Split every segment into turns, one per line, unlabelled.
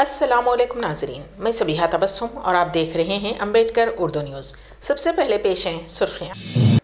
السلام علیکم ناظرین، میں سبیحہ تبسم اور آپ دیکھ رہے ہیں امبیڈکر اردو نیوز۔ سب سے پہلے پیش ہیں سرخیاں۔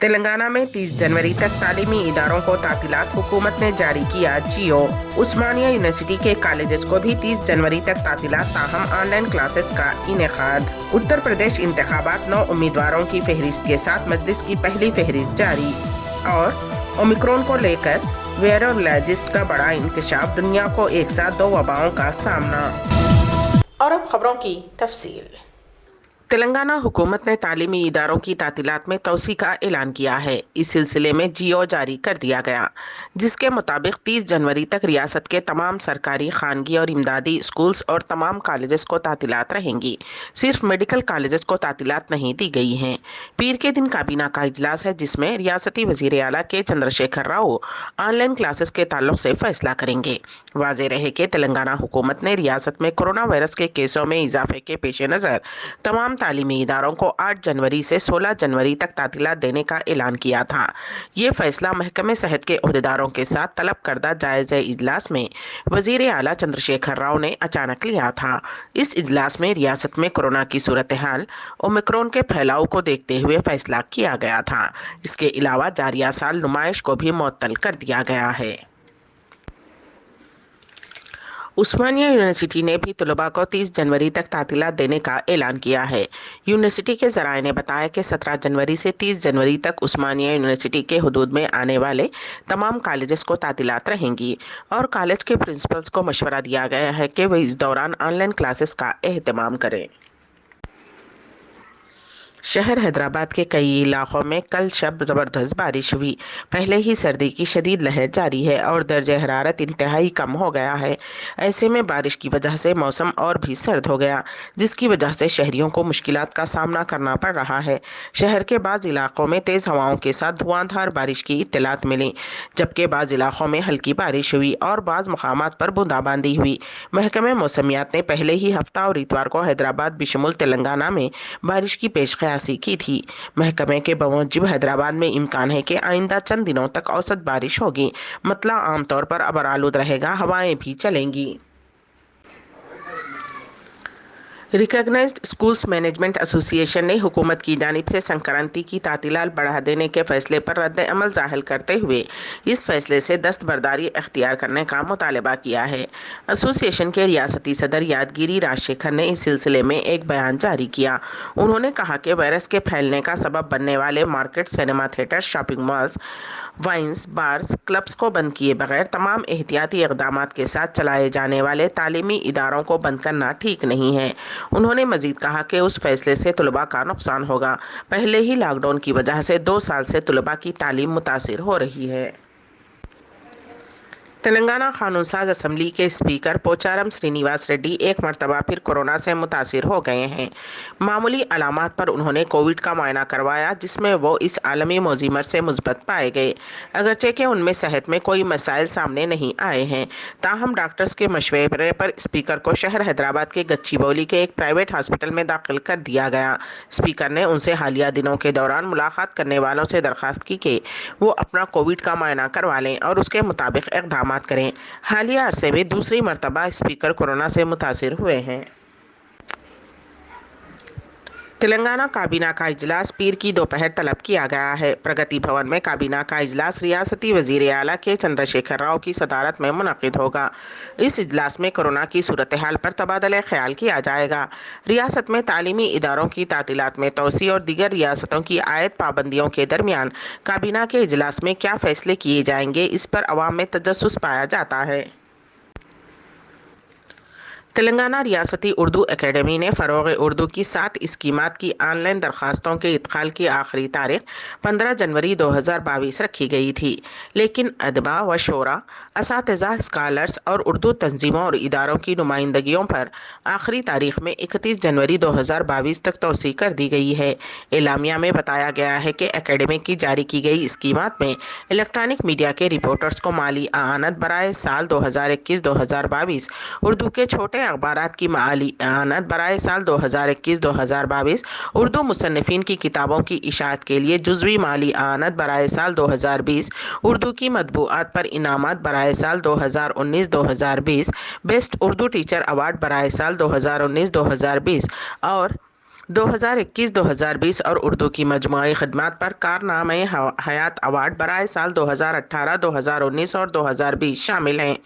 تلنگانہ میں 30 جنوری تک تعلیمی اداروں کو تعطیلات، حکومت نے جاری کیا جیو۔ عثمانیہ یونیورسٹی کے کالجز کو بھی 30 جنوری تک تعطیلات، تاہم آن لائن کلاسز کا انعقاد۔ اتر پردیش انتخابات، 9 امیدواروں کی فہرست کے ساتھ مجلس کی پہلی فہرست جاری۔ اور اومیکرون کو لے کر وائرولوجسٹ کا بڑا انکشاف، دنیا کو ایک ساتھ 2 وباؤں کا سامنا۔
اور اب خبروں کی تفصیل۔
تلنگانہ حکومت نے تعلیمی اداروں کی تعطیلات میں توسیع کا اعلان کیا ہے۔ اس سلسلے میں جیو جاری کر دیا گیا، جس کے مطابق 30 جنوری تک ریاست کے تمام سرکاری، خانگی اور امدادی اسکولز اور تمام کالجز کو تعطیلات رہیں گی۔ صرف میڈیکل کالجز کو تعطیلات نہیں دی گئی ہیں۔ پیر کے دن کابینہ کا اجلاس ہے، جس میں ریاستی وزیر اعلیٰ کے Chandrashekhar Rao online classes کے تعلق سے فیصلہ کریں گے۔ واضح رہے کہ تلنگانہ حکومت نے ریاست میں کورونا وائرس کے کیسوں میں اضافے کے پیش نظر تمام تعلیمی اداروں کو 8 جنوری سے 16 جنوری تک تعطیلات دینے کا اعلان کیا تھا۔ یہ فیصلہ محکمہ صحت کے عہدیداروں کے ساتھ طلب کردہ جائزہ اجلاس میں وزیر اعلیٰ چندرشیکھر راؤ نے اچانک لیا تھا۔ اس اجلاس میں ریاست میں کورونا کی صورتحال، اومیکرون کے پھیلاؤ کو دیکھتے ہوئے فیصلہ کیا گیا تھا۔ اس کے علاوہ جاریہ سال نمائش کو بھی معطل کر دیا گیا ہے۔ عثمانیہ یونیورسٹی نے بھی طلباء کو 30 جنوری تک تعطیلات دینے کا اعلان کیا ہے۔ یونیورسٹی کے ذرائع نے بتایا کہ 17 جنوری سے 30 جنوری تک عثمانیہ یونیورسٹی کے حدود میں آنے والے تمام کالجز کو تعطیلات رہیں گی، اور کالج کے پرنسپلز کو مشورہ دیا گیا ہے کہ وہ اس دوران آن لائن کلاسز کا اہتمام کریں۔ شہر حیدرآباد کے کئی علاقوں میں کل شب زبردست بارش ہوئی۔ پہلے ہی سردی کی شدید لہر جاری ہے اور درجہ حرارت انتہائی کم ہو گیا ہے۔ ایسے میں بارش کی وجہ سے موسم اور بھی سرد ہو گیا، جس کی وجہ سے شہریوں کو مشکلات کا سامنا کرنا پڑ رہا ہے۔ شہر کے بعض علاقوں میں تیز ہواؤں کے ساتھ دھواں دھار بارش کی اطلاعات ملیں، جبکہ بعض علاقوں میں ہلکی بارش ہوئی اور بعض مقامات پر بوندا باندی ہوئی۔ محکمہ موسمیات نے پہلے ہی ہفتہ اور اتوار کو حیدرآباد بشمول تلنگانہ میں بارش کی پیش قیاسی کی تھی۔ محکمے کے بموجب حیدرآباد میں امکان ہے کہ آئندہ چند دنوں تک اوسط بارش ہوگی، مطلع عام طور پر ابرآلود رہے گا، ہوائیں بھی چلیں گی۔ ریکگنائزڈ اسکولز مینجمنٹ ایسوسی ایشن نے حکومت کی جانب سے سنکرانتی کی تعطیلات بڑھا دینے کے فیصلے پر رد عمل ظاہر کرتے ہوئے اس فیصلے سے دستبرداری اختیار کرنے کا مطالبہ کیا ہے۔ ایسوسی ایشن کے ریاستی صدر یادگیری راج شیکھر نے اس سلسلے میں ایک بیان جاری کیا۔ انہوں نے کہا کہ وائرس کے پھیلنے کا سبب بننے والے market, cinema theatre, shopping malls, vines, bars, clubs کو بند کیے بغیر تمام احتیاطی اقدامات کے ساتھ چلائے جانے والے تعلیمی اداروں کو بند کرنا ٹھیک نہیں ہے۔ انہوں نے مزید کہا کہ اس فیصلے سے طلباء کا نقصان ہوگا۔ پہلے ہی لاک ڈاؤن کی وجہ سے 2 سال سے طلباء کی تعلیم متاثر ہو رہی ہے۔ تلنگانہ قانون ساز اسمبلی کے اسپیکر پوچارم سرینیواس ریڈی ایک مرتبہ پھر کورونا سے متاثر ہو گئے ہیں۔ معمولی علامات پر انہوں نے کووڈ کا معائنہ کروایا، جس میں وہ اس عالمی موذی مرض سے مثبت پائے گئے، اگرچہ کہ ان میں صحت میں کوئی مسائل سامنے نہیں آئے ہیں۔ تاہم ڈاکٹرز کے مشورے پر اسپیکر کو شہر حیدرآباد کے گچی باؤلی کے ایک پرائیویٹ ہاسپٹل میں داخل کر دیا گیا۔ اسپیکر نے ان سے حالیہ دنوں کے دوران ملاقات کرنے والوں سے درخواست کی کہ وہ اپنا کووڈ کا معائنہ کروا لیں اور اس کے مطابق اقدامات کریں۔ حالیہ عرصے میں دوسری مرتبہ اسپیکر کورونا سے متاثر ہوئے ہیں۔ تلنگانہ کابینہ کا اجلاس پیر کی دوپہر طلب کیا گیا ہے۔ پرگتی بھون میں کابینہ کا اجلاس ریاستی وزیر اعلیٰ کے چندرشیکھر راؤ کی صدارت میں منعقد ہوگا۔ اس اجلاس میں کورونا کی صورتحال پر تبادلہ خیال کیا جائے گا۔ ریاست میں تعلیمی اداروں کی تعطیلات میں توسیع اور دیگر ریاستوں کی عائد پابندیوں کے درمیان کابینہ کے اجلاس میں کیا فیصلے کیے جائیں گے، اس پر عوام میں تجسس پایا جاتا ہے۔ تلنگانہ ریاستی اردو اکیڈمی نے فروغ اردو کی 7 اسکیمات کی آن لائن درخواستوں کے ادخال کی آخری تاریخ 15 جنوری 2022 رکھی گئی تھی، لیکن ادبا و شعراء، اساتذہ، اسکالرز اور اردو تنظیموں اور اداروں کی نمائندگیوں پر آخری تاریخ میں 31 جنوری 2022 تک توسیع کر دی گئی ہے۔ اعلامیہ میں بتایا گیا ہے کہ اکیڈمی کی جاری کی گئی اسکیمات میں الیکٹرانک میڈیا کے رپورٹرز کو مالی اعانت برائے سال 2021-2022 اردو کے چھوٹے اخبارات کی معالی اعانت برائے سال 2021-2022 اردو مصنفین کی کتابوں کی اشاعت کے لیے جزوی مالی اعانت برائے سال 2020، اردو کی مطبوعات پر انعامات برائے سال 2019-2020، بیسٹ اردو ٹیچر ایوارڈ برائے سال 2019-2020 اور 2021-2020 اور اردو کی مجموعی خدمات پر کارنامہ حیات ایوارڈ برائے سال 2018، 2019 اور 2020 شامل ہیں۔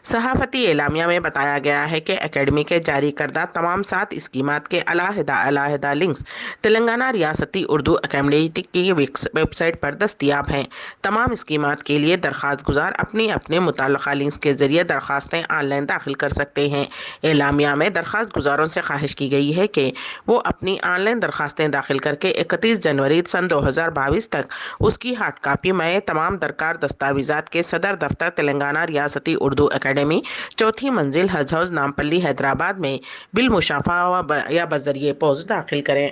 صحافتی اعلامیہ میں بتایا گیا ہے کہ اکیڈمی کے جاری کردہ تمام 7 اسکیمات کے علیحدہ لنکس تلنگانہ ریاستی اردو اکیڈمی کی ویب سائٹ پر دستیاب ہیں۔ تمام اسکیمات کے لیے درخواست گزار اپنے متعلقہ لنکس کے ذریعے درخواستیں آن لائن داخل کر سکتے ہیں۔ اعلامیہ میں درخواست گزاروں سے خواہش کی گئی ہے کہ وہ اپنی آن لائن درخواستیں داخل کر کے 31 جنوری سن 2022 تک اس کی ہارڈ کاپی میں تمام درکار دستاویزات کے صدر دفتر تلنگانہ ریاستی اردو اکیڈمی، 4تھی منزل حج ہاؤس، نامپلی، حیدرآباد میں بالمشافہ یا بذریعہ پوسٹ داخل کریں۔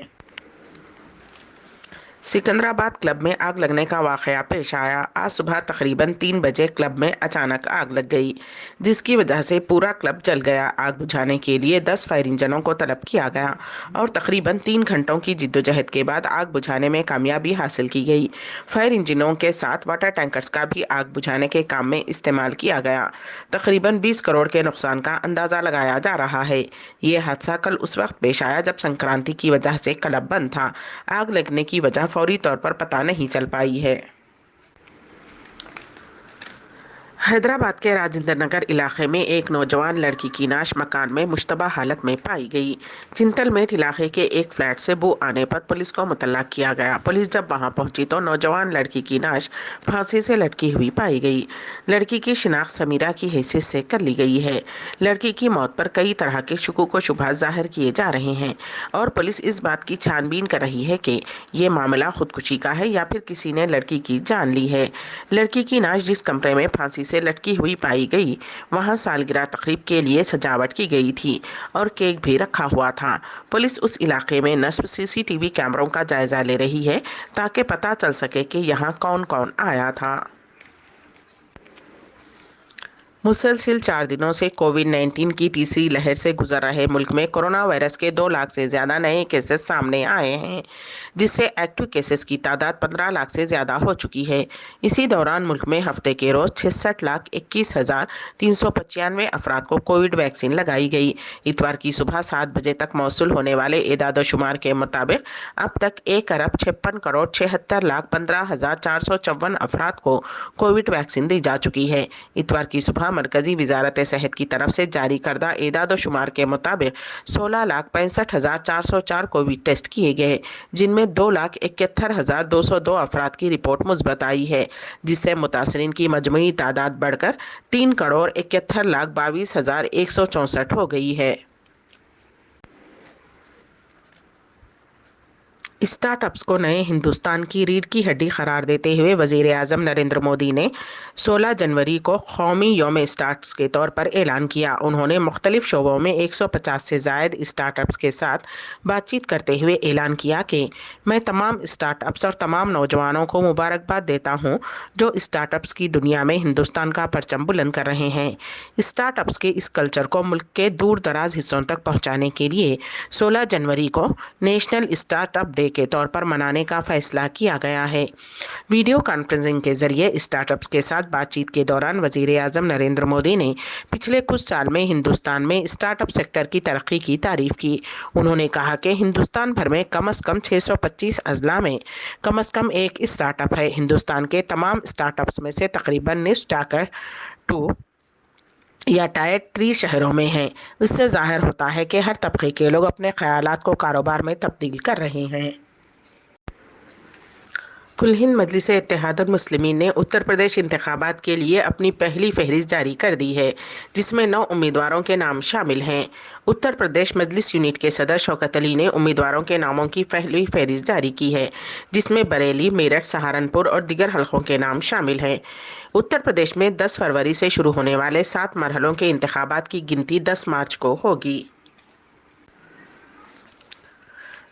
سکندرآباد کلب میں آگ لگنے کا واقعہ پیش آیا۔ آج صبح تقریباً 3 بجے کلب میں اچانک آگ لگ گئی، جس کی وجہ سے پورا کلب جل گیا۔ آگ بجھانے کے لیے 10 فائر انجنوں کو طلب کیا گیا اور تقریباً 3 گھنٹوں کی جدوجہد کے بعد آگ بجھانے میں کامیابی حاصل کی گئی۔ فائر انجنوں کے ساتھ واٹر ٹینکرز کا بھی آگ بجھانے کے کام میں استعمال کیا گیا۔ تقریباً 20 کروڑ کے نقصان کا اندازہ لگایا جا رہا ہے۔ یہ حادثہ کل اس وقت پیش آیا جب سنکرانتی کی وجہ سے کلب بند تھا۔ آگ لگنے کی وجہ فوری طور پر پتہ نہیں چل پائی ہے۔ حیدرآباد کے راجندر نگر علاقے میں ایک نوجوان لڑکی کی نعش مکان میں مشتبہ حالت میں پائی گئی۔ چنتل میٹ علاقے کے ایک فلیٹ سے بو آنے پر پولیس کو مطلع کیا گیا۔ پولیس جب وہاں پہنچی تو نوجوان لڑکی کی نعش پھانسی سے لٹکی ہوئی پائی گئی۔ لڑکی کی شناخت سمیرہ کی حیثیت سے کر لی گئی ہے۔ لڑکی کی موت پر کئی طرح کے شکوک و شبہات ظاہر کیے جا رہے ہیں اور پولیس اس بات کی چھان بین کر رہی ہے کہ یہ معاملہ خودکشی کا ہے یا پھر کسی نے لڑکی کی جان لی ہے۔ لڑکی کی نعش جس کمرے میں پھانسی سے لٹکی ہوئی پائی گئی، وہاں سالگرہ تقریب کے لیے سجاوٹ کی گئی تھی اور کیک بھی رکھا ہوا تھا۔ پولیس اس علاقے میں نصب CCTV کیمروں کا جائزہ لے رہی ہے تاکہ پتہ چل سکے کہ یہاں کون کون آیا تھا۔ مسلسل 4 دنوں سے کووڈ-19 کی تیسری لہر سے گزر رہے ملک میں کورونا وائرس کے 2 لاکھ سے زیادہ نئے کیسز سامنے آئے ہیں، جس سے ایکٹیو کیسز کی تعداد 15 لاکھ سے زیادہ ہو چکی ہے۔ اسی دوران ملک میں ہفتے کے روز 66,21,395 افراد کو کووڈ ویکسین لگائی گئی۔ اتوار کی صبح 7 بجے تک موصول ہونے والے اعداد و شمار کے مطابق اب تک 1,56,76,15,454 افراد کو کووڈ ویکسین دی جا چکی ہے۔ اتوار کی صبح مرکزی وزارت صحت کی طرف سے جاری کردہ اعداد و شمار کے مطابق 16,65,404 کووڈ ٹیسٹ کیے گئے، جن میں 2,71,202 افراد کی رپورٹ مثبت آئی ہے، جس سے متاثرین کی مجموعی تعداد بڑھ کر 3,71,22,164 ہو گئی ہے۔ اسٹارٹ اپس کو نئے ہندوستان کی ریڑھ کی ہڈی قرار دیتے ہوئے وزیر اعظم نریندر مودی نے 16 جنوری کو قومی یوم اسٹارٹ اپس کے طور پر اعلان کیا۔ انہوں نے مختلف شعبوں میں 150 سے زائد اسٹارٹ اپس کے ساتھ بات چیت کرتے ہوئے اعلان کیا کہ میں تمام اسٹارٹ اپس اور تمام نوجوانوں کو مبارکباد دیتا ہوں جو اسٹارٹ اپس کی دنیا میں ہندوستان کا پرچم بلند کر رہے ہیں۔ اسٹارٹ اپس کے اس کلچر کو ملک کے دور دراز حصوں تک پہنچانے کے لیے 16 جنوری کو نیشنل اسٹارٹ اپ ڈے کے طور پر منانے کا فیصلہ کیا گیا ہے۔ ویڈیو کانفرنسنگ کے ذریعے اسٹارٹ اپس کے ساتھ بات چیت کے دوران وزیر اعظم نریندر مودی نے پچھلے کچھ سال میں ہندوستان میں اسٹارٹ اپ سیکٹر کی ترقی کی تعریف کی۔ انہوں نے کہا کہ ہندوستان بھر میں کم از کم 625 اضلاع میں کم از کم ایک اسٹارٹ اپ ہے۔ ہندوستان کے تمام اسٹارٹ اپس میں سے تقریباً نصف ٹائر 2 یا ٹائر 3 شہروں میں ہیں۔ اس سے ظاہر ہوتا ہے کہ ہر طبقے کے لوگ اپنے خیالات کو کاروبار میں تبدیل کر رہے ہیں۔ کل ہند مجلس اتحاد المسلمین نے اتر پردیش انتخابات کے لیے اپنی پہلی فہرست جاری کر دی ہے، جس میں 9 امیدواروں کے نام شامل ہیں۔ اتر پردیش مجلس یونٹ کے صدر شوکت علی نے امیدواروں کے ناموں کی پہلی فہرست جاری کی ہے، جس میں بریلی، میرٹھ، سہارنپور اور دیگر حلقوں کے نام شامل ہیں۔ اتر پردیش میں 10 فروری سے شروع ہونے والے 7 مرحلوں کے انتخابات کی گنتی 10 مارچ کو ہوگی۔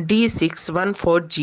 D614G